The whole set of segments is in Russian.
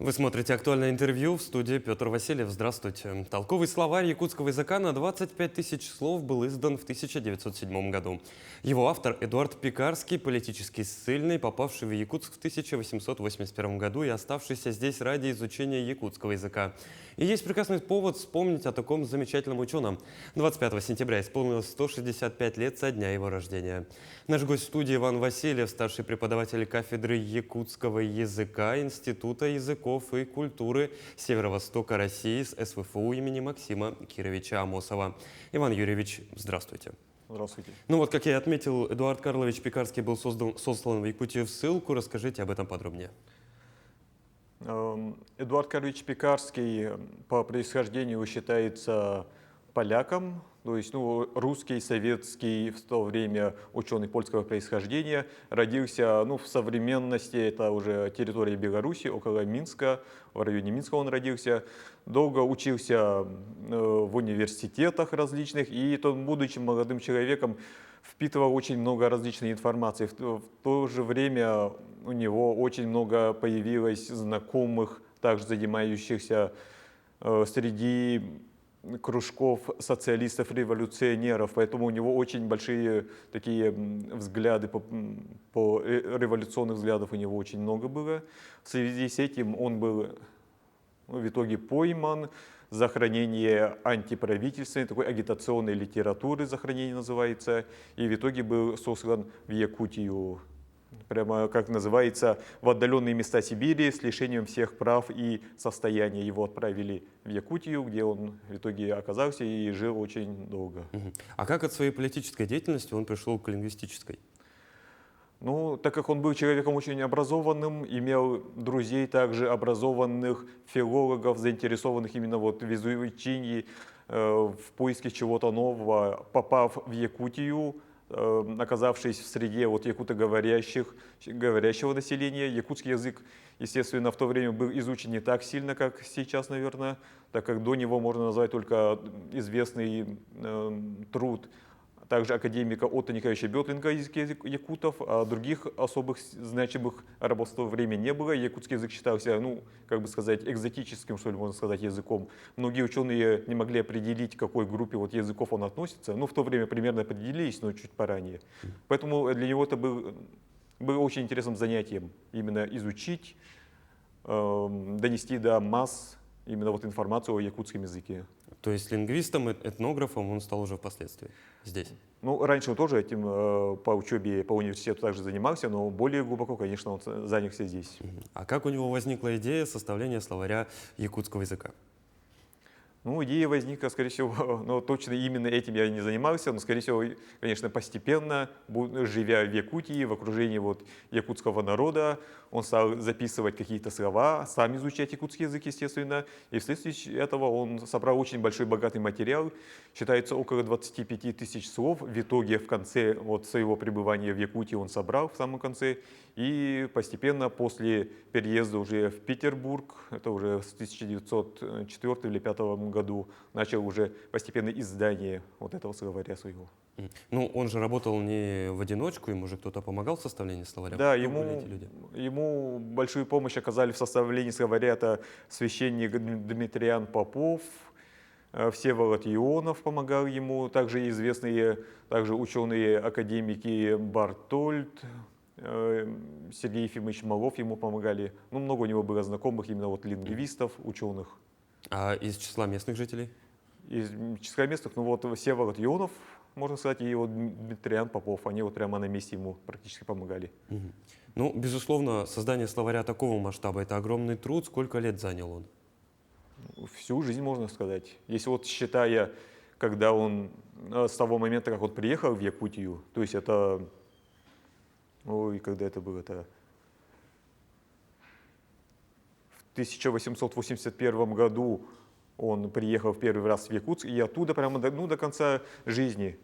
Вы смотрите «Актуальное интервью», в студии Петр Васильев. Здравствуйте. Толковый словарь якутского языка на 25 тысяч слов был издан в 1907 году. Его автор Эдуард Пекарский, политически ссыльный, попавший в Якутск в 1881 году и оставшийся здесь ради изучения якутского языка. И есть прекрасный повод вспомнить о таком замечательном ученом. 25 сентября исполнилось 165 лет со дня его рождения. Наш гость в студии Иван Васильев, старший преподаватель кафедры якутского языка Института языков и культуры Северо-Востока России с СВФУ имени Максима Кировича Амосова. Иван Юрьевич, здравствуйте. Здравствуйте. Ну вот, как я отметил, Эдуард Карлович Пекарский был сослан в Якутию в ссылку. Расскажите об этом подробнее. Эдуард Карлович Пекарский по происхождению считается поляком, то есть русский, советский в то время ученый польского происхождения. Родился в современности, это уже территория Беларуси, около Минска, в районе Минска он родился. Долго учился в университетах различных, и, будучи молодым человеком, впитывал очень много различной информации. В то же время у него очень много появилось знакомых, также занимающихся среди кружков социалистов-революционеров, поэтому у него очень большие такие взгляды, по революционных взглядов у него очень много было. В связи с этим он был в итоге пойман за хранение антиправительственной, такой агитационной литературы, за хранение называется, и в итоге был сослан в Якутию, прямо, как называется, в отдаленные места Сибири с лишением всех прав и состояния. Его отправили в Якутию, где он в итоге оказался и жил очень долго. А как от своей политической деятельности он пришел к лингвистической? Так как он был человеком очень образованным, имел друзей также образованных, филологов, заинтересованных именно в изучении, в поиске чего-то нового, попав в Якутию, оказавшись в среде говорящего населения. Якутский язык, естественно, в то время был изучен не так сильно, как сейчас, наверное, так как до него можно назвать только известный труд также академика Отто Николаевича Бетлинга о языке якутов, а других особых значимых работ в то время не было. Якутский язык считался, как бы сказать, экзотическим, что ли, можно сказать, языком. Многие ученые не могли определить, к какой группе языков он относится. В то время примерно определились, но чуть поранее. Поэтому для него это было очень интересным занятием именно изучить, донести до масс именно информацию о якутском языке. То есть лингвистом, этнографом он стал уже впоследствии здесь? Раньше он тоже этим по учебе, по университету также занимался, но более глубоко, конечно, он занялся здесь. А как у него возникла идея составления словаря якутского языка? Идея возникла, скорее всего, точно именно этим я не занимался, но, скорее всего, конечно, постепенно, живя в Якутии, в окружении якутского народа, он стал записывать какие-то слова, сам изучать якутский язык, естественно, и вследствие этого он собрал очень большой богатый материал, считается около 25 тысяч слов, в итоге в конце своего пребывания в Якутии он собрал в самом конце, и постепенно после переезда уже в Петербург, это уже с 1904 или 1905 году, начал уже постепенное издание этого словаря своего. Он же работал не в одиночку, ему же кто-то помогал в составлении словаря? Да, ему большую помощь оказали в составлении словаря это священник Дмитриан Попов, Всеволод Ионов помогал ему, также известные ученые академики Бартольд, Сергей Ефимович Малов ему помогали. Много у него было знакомых именно лингвистов, ученых. А из числа местных жителей? Из числа местных, Всеволод Ионов, можно сказать, и Дмитриан Попов, они прямо на месте ему практически помогали. Безусловно, создание словаря такого масштаба – это огромный труд. Сколько лет занял он? Всю жизнь, можно сказать. Если считая, когда он, с того момента, как он приехал в Якутию, то есть это, когда это было, это в 1881 году он приехал в первый раз в Якутск, и оттуда прямо до конца жизни.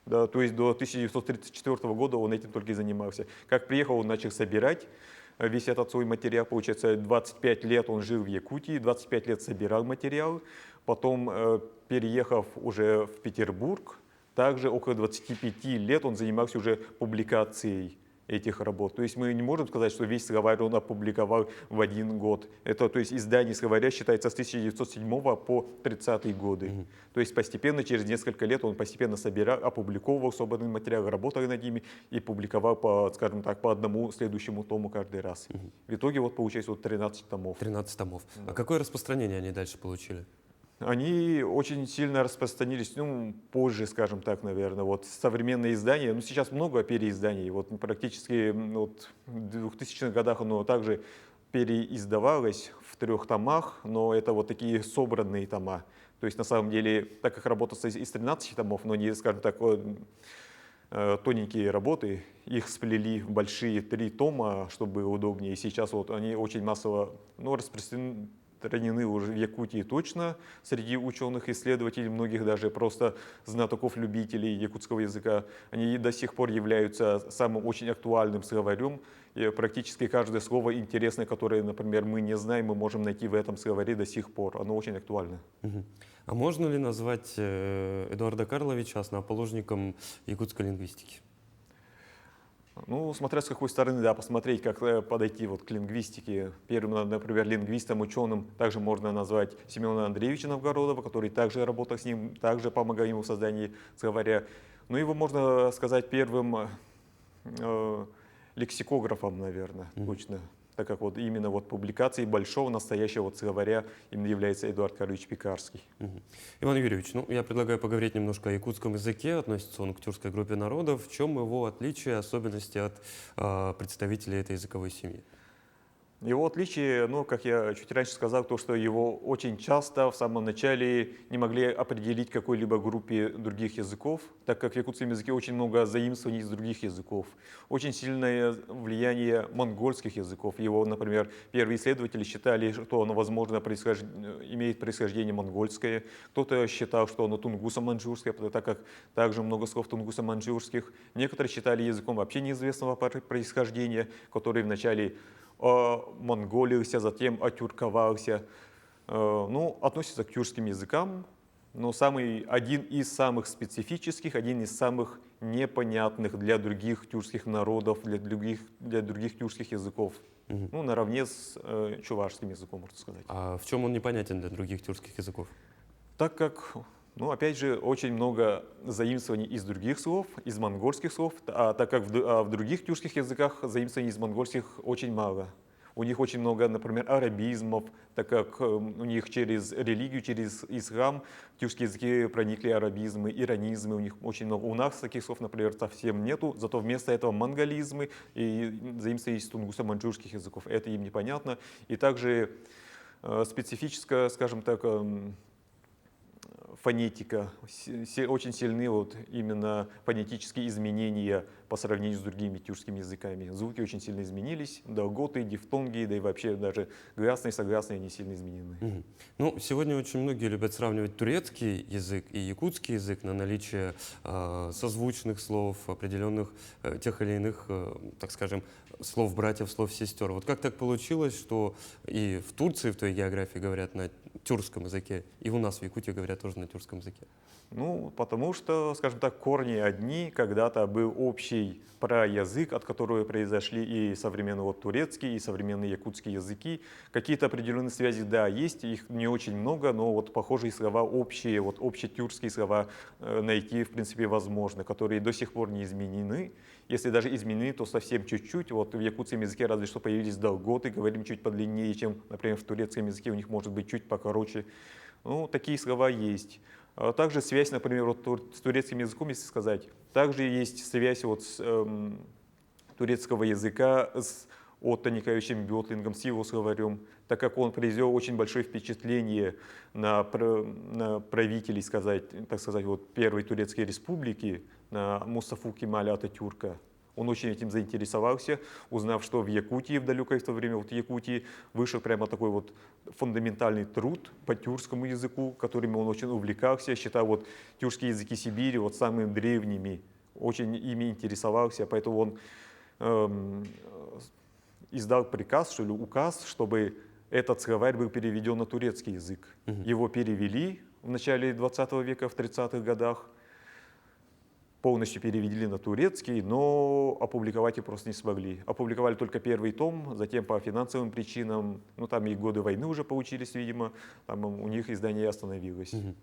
Да, то есть до 1934 года он этим только и занимался. Как приехал, он начал собирать весь этот свой материал. Получается, 25 лет он жил в Якутии, 25 лет собирал материал. Потом, переехав уже в Петербург, также около 25 лет он занимался уже публикацией этих работ. То есть мы не можем сказать, что весь словарь он опубликовал в один год. Это, то есть издание словаря считается с 1907 по 30-е годы. То есть постепенно, через несколько лет он постепенно собирал, опубликовывал собранный материал, работал над ними и публиковал, по, скажем так, по одному следующему тому каждый раз. В итоге вот получается вот 13 томов. 13 томов. А какое распространение они дальше получили? Они очень сильно распространились, ну, позже, скажем так, наверное. Вот современные издания, ну, сейчас много переизданий, вот практически вот, в 2000-х годах оно также переиздавалось в 3 томах, но это вот такие собранные тома. То есть, на самом деле, так как работа из 13 томов, но не, скажем так, тоненькие работы, их сплели в большие 3 тома, чтобы было удобнее. И сейчас вот они очень массово, ну, распространены уже в Якутии точно среди ученых-исследователей, многих даже просто знатоков-любителей якутского языка. Они до сих пор являются самым очень актуальным словарем. И практически каждое слово интересное, которое, например, мы не знаем, мы можем найти в этом словаре до сих пор. Оно очень актуально. А можно ли назвать Эдуарда Карловича основоположником якутской лингвистики? Ну, смотря с какой стороны, да, посмотреть, как подойти вот к лингвистике. Первым, например, лингвистом, ученым также можно назвать Семена Андреевича Новгородова, который также работал с ним, также помогал ему в создании словаря. Ну, его можно сказать первым лексикографом, наверное, точно. Так как вот именно вот публикацией большого настоящего вот словаря именно является Эдуард Карлович Пекарский. Иван Юрьевич, ну, я предлагаю поговорить немножко о якутском языке. Относится он к тюркской группе народов. В чем его отличие, особенности от представителей этой языковой семьи? Его отличие, ну, как я чуть раньше сказал, то, что его очень часто в самом начале не могли определить какой-либо группе других языков, так как в якутском языке очень много заимствований из других языков. Очень сильное влияние монгольских языков. Его, например, первые исследователи считали, что оно, возможно, имеет происхождение монгольское. Кто-то считал, что оно тунгусо-маньчжурское, так как также много слов тунгусо-маньчжурских. Некоторые считали языком вообще неизвестного происхождения, который вначале монголился, затем отюрковался. Ну, относится к тюркским языкам, но один из самых специфических, один из самых непонятных для других тюркских народов, для других тюркских языков. Ну, наравне с чувашским языком, можно сказать. А в чем он непонятен для других тюркских языков? Так как, ну, опять же, очень много заимствований из других слов, из монгольских слов, так как в других тюркских языках заимствований из монгольских очень мало. У них очень много, например, арабизмов, так как у них через религию, через ислам в тюркские языки проникли арабизмы, иранизмы, у них очень много. У нас таких слов, например, совсем нету, зато вместо этого монголизмы и заимствования из тунгусо-маньчжурских языков. Это им непонятно. И также специфическая, скажем так, фонетика, очень сильны вот именно фонетические изменения по сравнению с другими тюркскими языками. Звуки очень сильно изменились, долготы, дифтонги, да и вообще даже гласные, согласные, они сильно изменены. Ну, сегодня очень многие любят сравнивать турецкий язык и якутский язык на наличие созвучных слов, определенных тех или иных, так скажем, слов-братьев, слов-сестер. Вот как так получилось, что и в Турции, в той географии, говорят на тюркском языке, и у нас в Якутии говорят тоже на тюркском языке? Ну, потому что, скажем так, корни одни. Когда-то был общий праязык, от которого произошли и современный вот турецкий, и современные якутские языки. Какие-то определенные связи, да, есть, их не очень много, но вот похожие слова общие, вот общетюркские слова найти, в принципе, возможно, которые до сих пор не изменены. Если даже изменены, то совсем чуть-чуть. Вот в якутском языке разве что появились долготы, говорим чуть подлиннее, чем, например, в турецком языке у них может быть чуть покороче. Ну, такие слова есть. Также связь, например, вот с турецким языком, если сказать, также есть связь вот с турецкого языка с Отто Николаевичем Бётлингом, с его словарем, так как он произвел очень большое впечатление на правителей, так сказать, вот Первой Турецкой Республики, на Мустафу Кемаля Ататюрка. Он очень этим заинтересовался, узнав, что в Якутии, в далекое в то время, вот в Якутии вышел прямо такой вот фундаментальный труд по тюркскому языку, которым он очень увлекался, считал вот тюркские языки Сибири вот самыми древними, очень ими интересовался, поэтому он издал приказ, что ли, указ, чтобы этот словарь был переведен на турецкий язык. Его перевели в начале 20 века, в 30-х годах. полностью перевели на турецкий, но опубликовать их просто не смогли. Опубликовали только первый том, затем по финансовым причинам, ну там и годы войны уже получились, видимо, там у них издание остановилось. Мгм.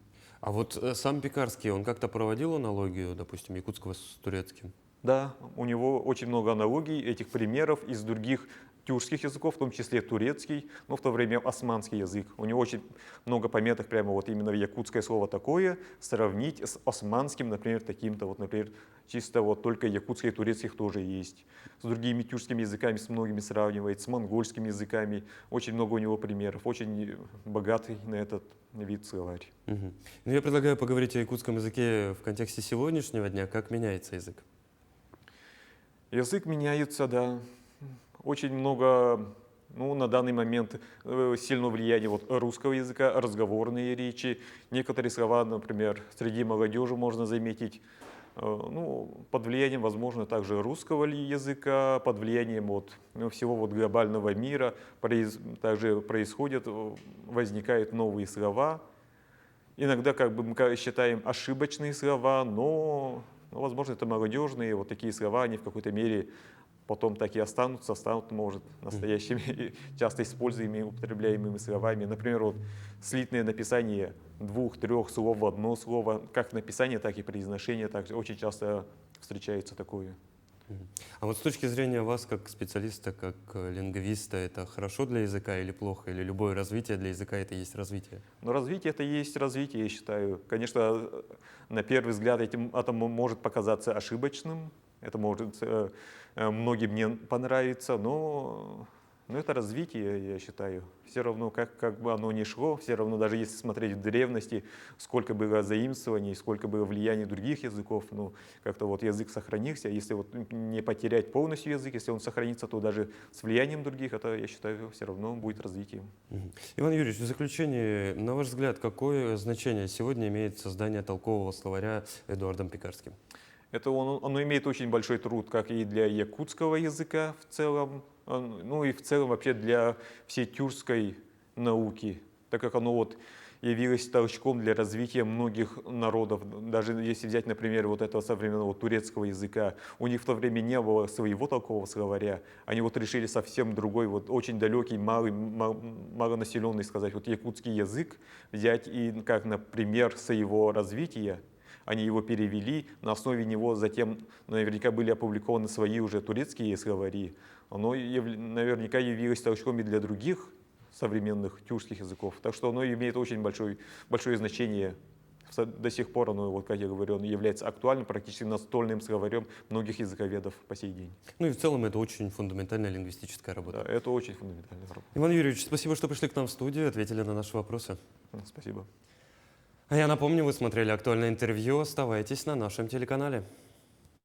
А вот сам Пекарский, он как-то проводил аналогию, допустим, якутского с турецким? Да, у него очень много аналогий, этих примеров из других тюркских языков, в том числе турецкий, но в то время османский язык. У него очень много пометок прямо вот именно якутское слово такое, сравнить с османским, например, таким-то, вот, например, чисто вот только якутское и турецких тоже есть. С другими тюркскими языками, с многими сравнивает, с монгольскими языками. Очень много у него примеров, очень богатый на этот вид словарь. Мгм. Ну, я предлагаю поговорить о якутском языке в контексте сегодняшнего дня. Как меняется язык? Язык меняется, да. Очень много, ну, на данный момент сильное влияние вот русского языка, разговорные речи. Некоторые слова, например, среди молодежи можно заметить, ну, под влиянием, возможно, также русского языка, под влиянием вот, ну, всего вот глобального мира. Также происходят, возникают новые слова. Иногда, как бы мы считаем, ошибочные слова, но, ну, возможно, это молодежные вот такие слова, они в какой-то мере потом так и останутся, станут, может, настоящими, и часто используемыми, употребляемыми словами. Например, вот слитное написание двух-трех слов в одно слово, как написание, так и произношение, также очень часто встречается такое. Мгм. А вот с точки зрения вас, как специалиста, как лингвиста, это хорошо для языка или плохо? Или любое развитие для языка — это есть развитие? Но развитие это и есть развитие, я считаю. Конечно, на первый взгляд это может показаться ошибочным, это может многим не понравиться, но это развитие, я считаю. Все равно, как бы оно ни шло, все равно, даже если смотреть в древности, сколько было заимствований, сколько было влияний других языков, ну, как-то вот язык сохранился. Если вот не потерять полностью язык, если он сохранится, то даже с влиянием других, это, я считаю, все равно будет развитием. Мгм. Иван Юрьевич, в заключение, на ваш взгляд, какое значение сегодня имеет создание толкового словаря Эдуардом Пекарским? Оно имеет очень большой труд, как и для якутского языка в целом, ну и в целом вообще для всей тюркской науки, так как оно вот явилось толчком для развития многих народов. Даже если взять, например, вот этого современного турецкого языка, у них в то время не было своего толкового словаря, они вот решили совсем другой, вот очень далекий, малонаселенный, сказать, вот якутский язык взять и как, например, своего развития. Они его перевели, на основе него затем наверняка были опубликованы свои уже турецкие словари. Оно наверняка явилось толчком и для других современных тюркских языков. Так что оно имеет очень большое значение. До сих пор оно, вот, как я говорю, оно является актуальным, практически настольным словарем многих языковедов по сей день. Ну и в целом это очень фундаментальная лингвистическая работа. Да, это очень фундаментальная работа. Иван Юрьевич, спасибо, что пришли к нам в студию, ответили на наши вопросы. Спасибо. А я напомню, вы смотрели актуальное интервью. Оставайтесь на нашем телеканале.